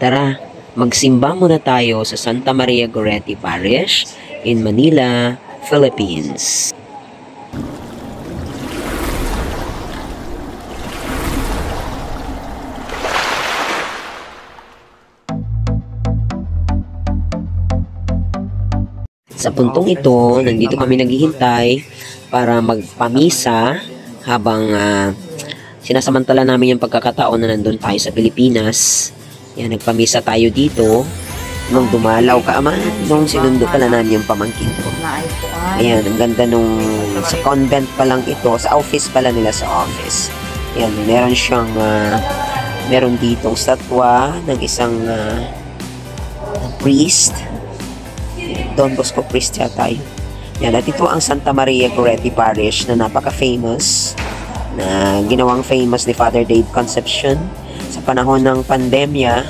Tara, magsimba muna tayo sa Santa Maria Goretti Parish in Manila, Philippines. Sa puntong ito, nandito kami naghihintay para magpamisa habang sinasamantala namin yung pagkakataon na nandun tayo sa Pilipinas. Yan, nagpamisa tayo dito. Nung dumalaw ka, nung sinundo pala namin yung pamangkin ko. Ayan, ang ganda nung sa convent pa lang ito, sa office pala nila sa office. Ayan, meron siyang, meron ditong statwa ng isang priest. Don Bosco priest yata yun. Yan, at ito ang Santa Maria Goretti Parish na napaka-famous, na ginawang famous ni Father Dave Concepcion. Sa panahon ng pandemya,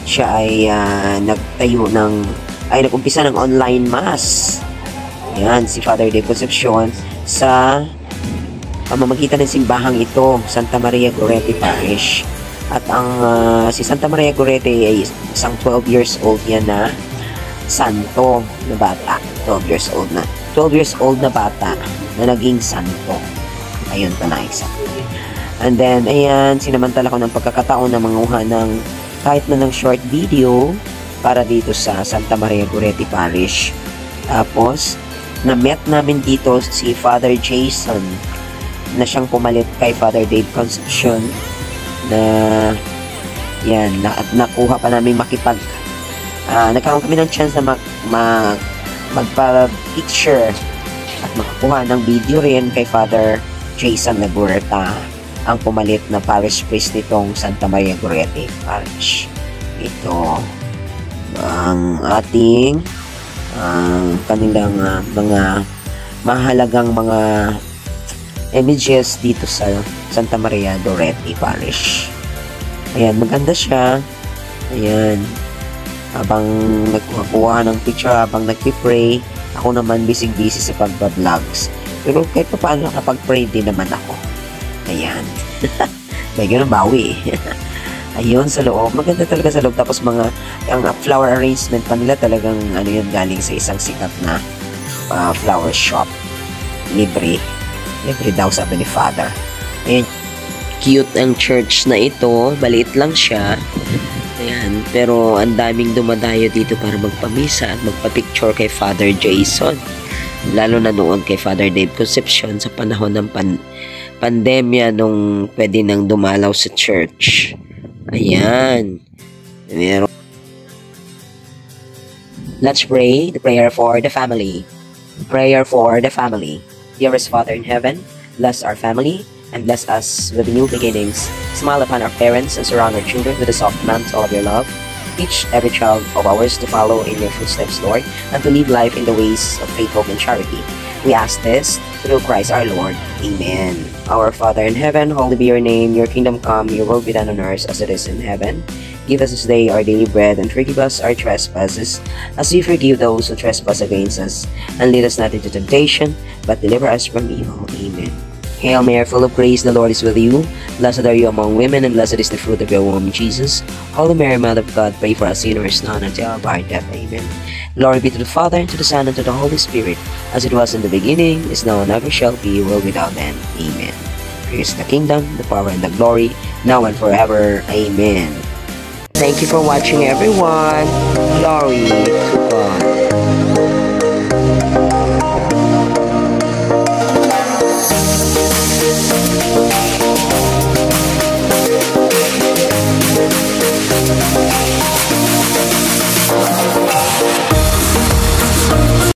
siya ay nag-umpisa ng online mass. Yan, si Father Dave Concepcion sa pamamagitan ng simbahang ito, Santa Maria Goretti Parish. At ang si Santa Maria Goretti ay isang 12 years old yan na santo na bata. 12 years old na bata na naging santo. Ayun pa na isa. And then, ayan, sinamantala ko ng pagkakataon na manguha ng kahit na ng short video para dito sa Santa Maria Goretti Parish. Tapos, na-met namin dito si Father Jason na siyang pumalit kay Father Dave Concepcion na yan, nakuha pa namin nagkaroon kami ng chance na magpa-picture at makakuha ng video rin kay Father Jason Nagurta, ang pumalit na parish priest nitong Santa Maria Goretti Parish. Ito ang ating kanilang mga mahalagang mga images dito sa Santa Maria Goretti Parish. Ayan, maganda siya. Ayan, habang nagkukuha ng picture, habang nagpipray, ako naman busy sa pagba-vlogs. Pero kahit pa paano nakapag-pray din naman ako. Ayan. May ganun bawi. Ayun, sa loob. Maganda talaga sa loob. Tapos ang flower arrangement pa nila talagang yun, galing sa isang sikat na flower shop. Libre daw, sabi ni Father. Ayan. Cute ang church na ito. Maliit lang siya. Ayan, pero ang daming dumadayo dito para magpamisa at magpa-picture kay Father Jason. Lalo na noon kay Father Dave Concepcion sa panahon ng pandemya nung pwede nang dumalaw sa church. Ayan. Let's pray the prayer for the family. Prayer for the family. Dearest Father in heaven, bless our family and bless us with new beginnings. Smile upon our parents and surround our children with a soft mantle of your love. Teach every child of ours to follow in your footsteps, Lord, and to live life in the ways of faith, hope, and charity. We ask this through Christ our Lord. Amen. Our Father in heaven, holy be your name. Your kingdom come, your will be done on earth as it is in heaven. Give us this day our daily bread, and forgive us our trespasses, as we forgive those who trespass against us. And lead us not into temptation, but deliver us from evil. Amen. Hail Mary, full of grace, the Lord is with you. Blessed are you among women, and blessed is the fruit of your womb, Jesus. Holy Mary, Mother of God, pray for us sinners now and at the hour of our death. Amen. Glory be to the Father, and to the Son, and to the Holy Spirit, as it was in the beginning, is now, and ever shall be, world without end. Amen. For yours is the kingdom, the power, and the glory, now and forever. Amen. Thank you for watching, everyone. Glory to God. Thank you.